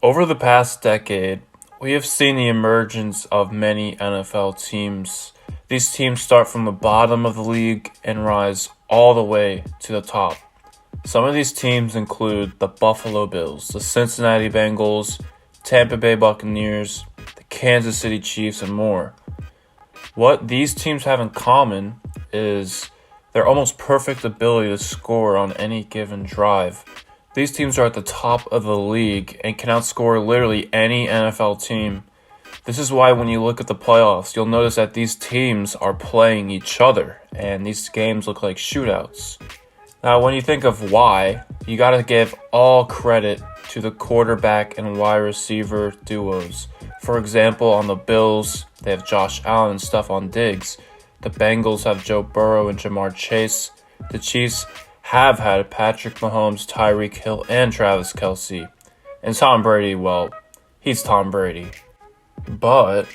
Over the past decade, we have seen the emergence of many NFL teams. These teams start from the bottom of the league and rise all the way to the top. Some of these teams include the Buffalo Bills, the Cincinnati Bengals, Tampa Bay Buccaneers, the Kansas City Chiefs, and more. What these teams have in common is their almost perfect ability to score on any given drive. These teams are at the top of the league and can outscore literally any NFL team. This is why when you look at the playoffs, you'll notice that these teams are playing each other, and these games look like shootouts. Now, when you think of why, you gotta give all credit to the quarterback and wide receiver duos. For example, on the Bills, they have Josh Allen and Stephon Diggs. The Bengals have Joe Burrow and Jamar Chase. The Chiefs have had Patrick Mahomes, Tyreek Hill, and Travis Kelce. And Tom Brady, well, he's Tom Brady. But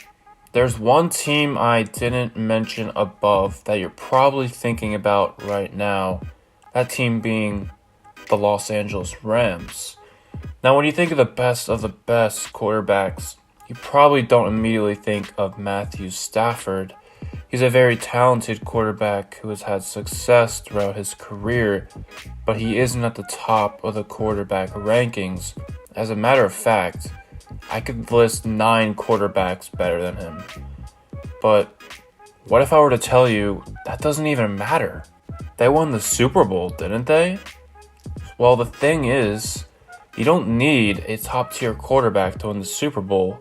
there's one team I didn't mention above that you're probably thinking about right now. That team being the Los Angeles Rams. Now, when you think of the best quarterbacks, you probably don't immediately think of Matthew Stafford. He's a very talented quarterback who has had success throughout his career, but he isn't at the top of the quarterback rankings. As a matter of fact, I could list 9 quarterbacks better than him. But what if I were to tell you that doesn't even matter? They won the Super Bowl, didn't they? Well, the thing is, you don't need a top-tier quarterback to win the Super Bowl.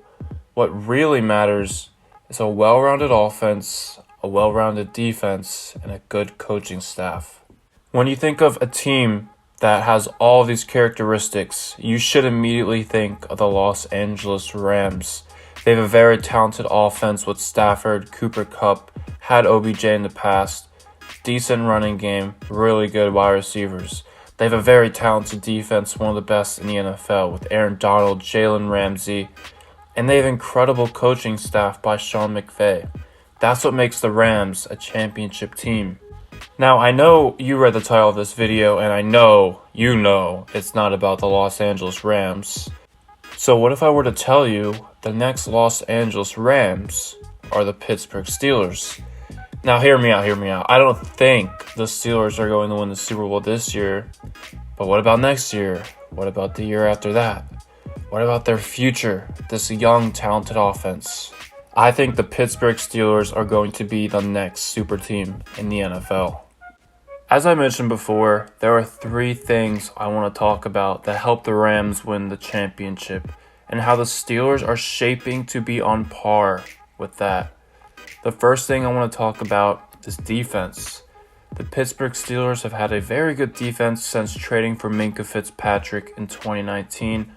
What really matters is a well-rounded offense, a well-rounded defense, and a good coaching staff. When you think of a team that has all these characteristics, you should immediately think of the Los Angeles Rams. They have a very talented offense with Stafford, Cooper Kupp, had OBJ in the past, decent running game, really good wide receivers. They have a very talented defense, one of the best in the NFL, with Aaron Donald, Jalen Ramsey, and they have incredible coaching staff by Sean McVay. That's what makes the Rams a championship team. Now, I know you read the title of this video, and I know you know it's not about the Los Angeles Rams. So what if I were to tell you the next Los Angeles Rams are the Pittsburgh Steelers? Now, hear me out. I don't think the Steelers are going to win the Super Bowl this year, but what about next year? What about the year after that? What about their future, this young, talented offense? I think the Pittsburgh Steelers are going to be the next super team in the NFL. As I mentioned before, there are 3 things I want to talk about that help the Rams win the championship and how the Steelers are shaping to be on par with that. The first thing I want to talk about is defense. The Pittsburgh Steelers have had a very good defense since trading for Minkah Fitzpatrick in 2019,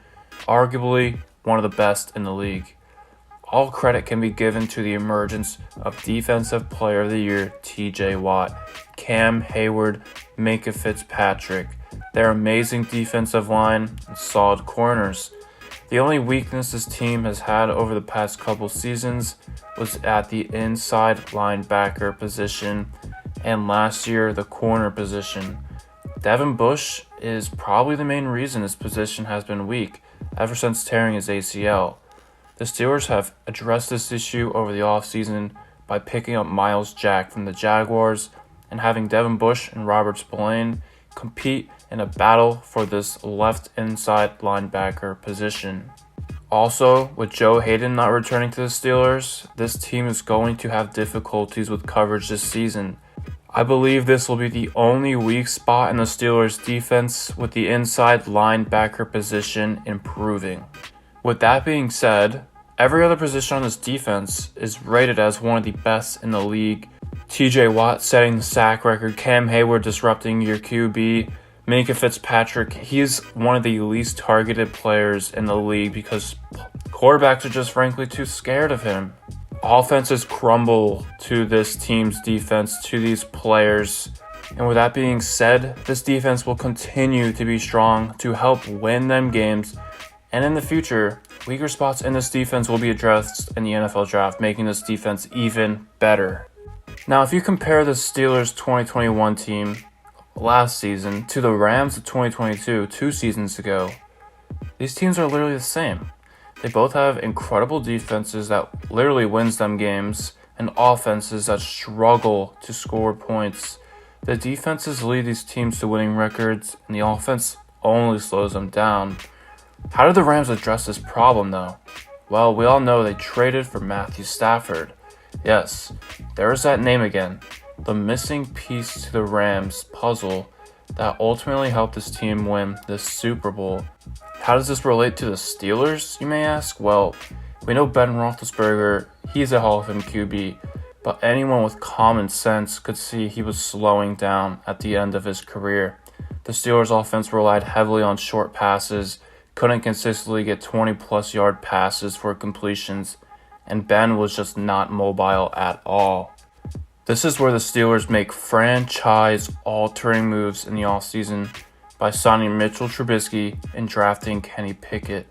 arguably one of the best in the league. All credit can be given to the emergence of Defensive Player of the Year TJ Watt, Cam Hayward, Minkah Fitzpatrick. Their amazing defensive line and solid corners. The only weakness this team has had over the past couple seasons was at the inside linebacker position, and last year the corner position. Devin Bush is probably the main reason this position has been weak ever since tearing his ACL. The Steelers have addressed this issue over the offseason by picking up Myles Jack from the Jaguars and having Devin Bush and Robert Spillane compete in a battle for this left inside linebacker position. Also, with Joe Hayden not returning to the Steelers, this team is going to have difficulties with coverage this season. I believe this will be the only weak spot in the Steelers' defense, with the inside linebacker position improving. With that being said, every other position on this defense is rated as one of the best in the league. TJ Watt setting the sack record, Cam Hayward disrupting your QB, Minkah Fitzpatrick, he's one of the least targeted players in the league because quarterbacks are just frankly too scared of him. Offenses crumble to this team's defense, to these players. And with that being said, this defense will continue to be strong to help win them games. And in the future, weaker spots in this defense will be addressed in the NFL draft, making this defense even better. Now, if you compare the Steelers' 2021 team last season to the Rams of 2022, 2 seasons ago, These teams are literally the same. They both have incredible defenses that literally wins them games and offenses that struggle to score points. The defenses lead these teams to winning records, and the offense only slows them down. How did the Rams address this problem, though? Well, we all know they traded for Matthew Stafford. Yes, there's that name again, the missing piece to the Rams puzzle that ultimately helped this team win the Super Bowl. How does this relate to the Steelers, you may ask? Well, we know Ben Roethlisberger, he's a Hall of Fame QB, but anyone with common sense could see he was slowing down at the end of his career. The Steelers' offense relied heavily on short passes, couldn't consistently get 20-plus yard passes for completions, and Ben was just not mobile at all. This is where the Steelers make franchise-altering moves in the offseason by signing Mitchell Trubisky and drafting Kenny Pickett.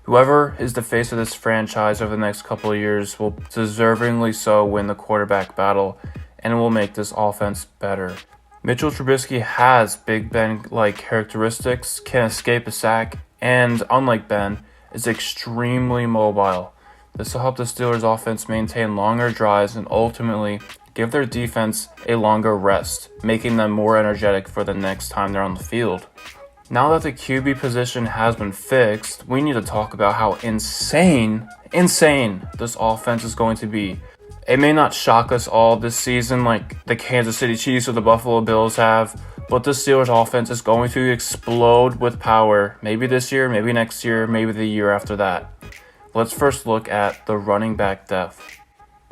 Whoever is the face of this franchise over the next couple of years will deservingly so win the quarterback battle and will make this offense better. Mitchell Trubisky has Big Ben-like characteristics, can escape a sack, and unlike Ben, is extremely mobile. This will help the Steelers' offense maintain longer drives and ultimately give their defense a longer rest, making them more energetic for the next time they're on the field. Now that the QB position has been fixed, we need to talk about how insane this offense is going to be. It may not shock us all this season like the Kansas City Chiefs or the Buffalo Bills have, but the Steelers offense is going to explode with power, maybe this year, maybe next year, maybe the year after that. Let's first look at the running back depth.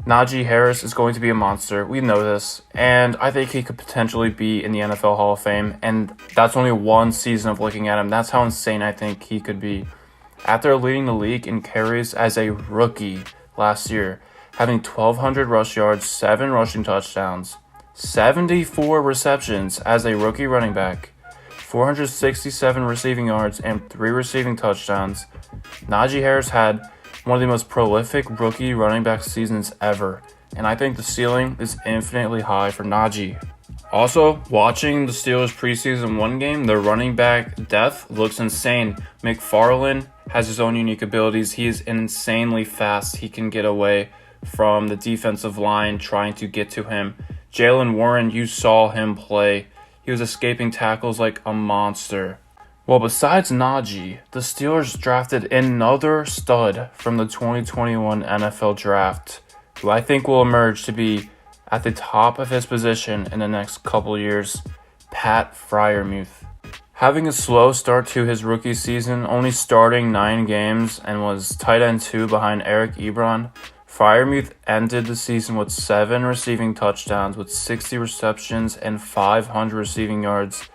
Najee Harris is going to be a monster. We know this. And I think he could potentially be in the NFL Hall of Fame. And that's only one season of looking at him. That's how insane I think he could be. After leading the league in carries as a rookie last year, having 1,200 rush yards, 7 rushing touchdowns, 74 receptions as a rookie running back, 467 receiving yards, and 3 receiving touchdowns, Najee Harris had one of the most prolific rookie running back seasons ever, and I think the ceiling is infinitely high for Najee. Also, watching the Steelers preseason 1 game, their running back depth looks insane. McFarland has his own unique abilities. He is insanely fast. He can get away from the defensive line trying to get to him. Jaylen Warren, you saw him play. He was escaping tackles like a monster. Well, besides Najee, the Steelers drafted another stud from the 2021 NFL Draft, who I think will emerge to be at the top of his position in the next couple years, Pat Freiermuth. Having a slow start to his rookie season, only starting 9 games and was tight end 2 behind Eric Ebron, Freiermuth ended the season with 7 receiving touchdowns with 60 receptions and 500 receiving yards.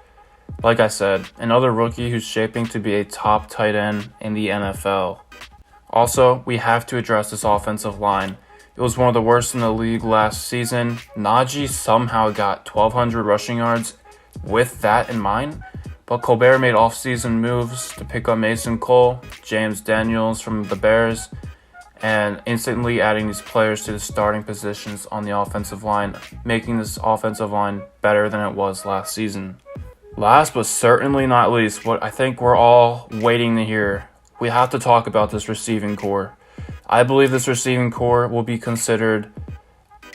Like I said, another rookie who's shaping to be a top tight end in the NFL. Also, we have to address this offensive line. It was one of the worst in the league last season. Najee somehow got 1,200 rushing yards with that in mind, but Colbert made offseason moves to pick up Mason Cole, James Daniels from the Bears, and instantly adding these players to the starting positions on the offensive line, making this offensive line better than it was last season. Last but certainly not least, what I think we're all waiting to hear, we have to talk about this receiving core. I believe this receiving core will be considered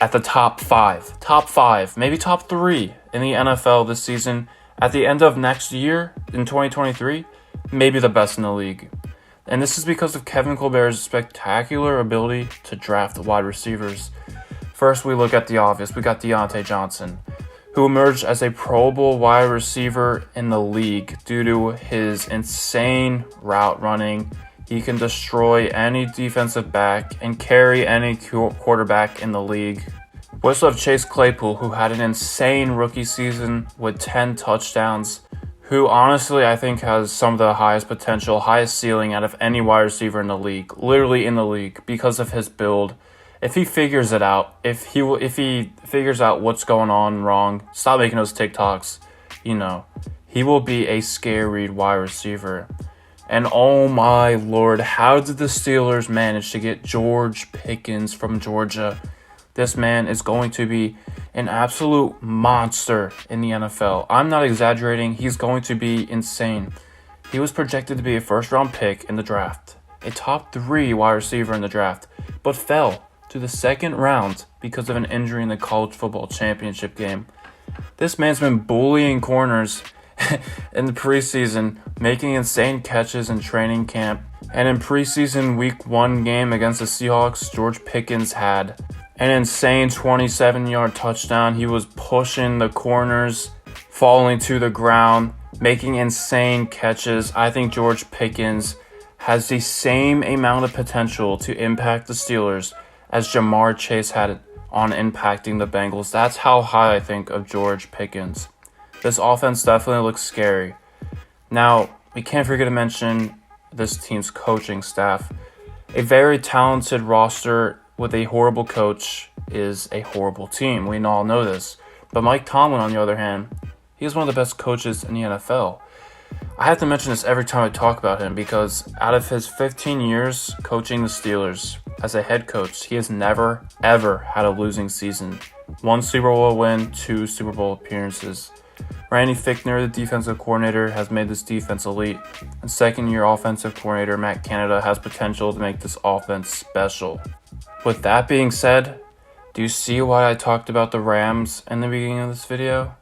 at the top 5, maybe top 3 in the NFL this season. At the end of next year, in 2023, maybe the best in the league. And this is because of Kevin Colbert's spectacular ability to draft wide receivers. First, we look at the obvious. We got Deontay Johnson, who emerged as a Pro Bowl wide receiver in the league due to his insane route running. He can destroy any defensive back and carry any quarterback in the league. We also have Chase Claypool, who had an insane rookie season with 10 touchdowns, who honestly I think has some of the highest potential, highest ceiling out of any wide receiver in the league, literally in the league, because of his build. If he figures it out, if he figures out what's going on wrong, stop making those TikToks, he will be a scary wide receiver. And oh my lord, how did the Steelers manage to get George Pickens from Georgia? This man is going to be an absolute monster in the NFL. I'm not exaggerating. He's going to be insane. He was projected to be a first-round pick in the draft, a top 3 wide receiver in the draft, but fell to the second round because of an injury in the college football championship game. This man's been bullying corners in the preseason, making insane catches in training camp, and in preseason week 1 game against the Seahawks, George Pickens had an insane 27-yard touchdown. He was pushing the corners, falling to the ground, making insane catches. I think George Pickens has the same amount of potential to impact the Steelers as Jamar Chase had on impacting the Bengals. That's how high I think of George Pickens. This offense definitely looks scary. Now, we can't forget to mention this team's coaching staff. A very talented roster with a horrible coach is a horrible team. We all know this. But Mike Tomlin, on the other hand, he is one of the best coaches in the NFL. I have to mention this every time I talk about him because out of his 15 years coaching the Steelers as a head coach, he has never, ever had a losing season. 1 Super Bowl win, 2 Super Bowl appearances. Randy Fichtner, the defensive coordinator, has made this defense elite. And second-year offensive coordinator Matt Canada has potential to make this offense special. With that being said, do you see why I talked about the Rams in the beginning of this video?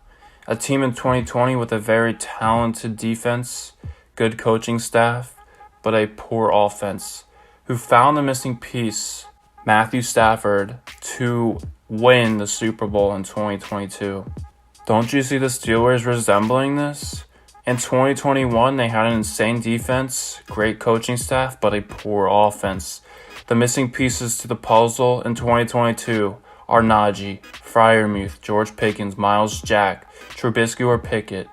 A team in 2020 with a very talented defense, good coaching staff, but a poor offense, who found the missing piece, Matthew Stafford, to win the Super Bowl in 2022. Don't you see the Steelers resembling this? In 2021, they had an insane defense, great coaching staff, but a poor offense. The missing pieces to the puzzle in 2022 are Najee, Freiermuth, George Pickens, Miles Jack, Trubisky, or Pickett.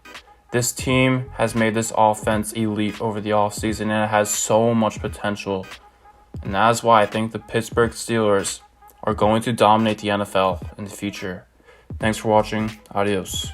This team has made this offense elite over the offseason, and it has so much potential. And that is why I think the Pittsburgh Steelers are going to dominate the NFL in the future. Thanks for watching. Adios.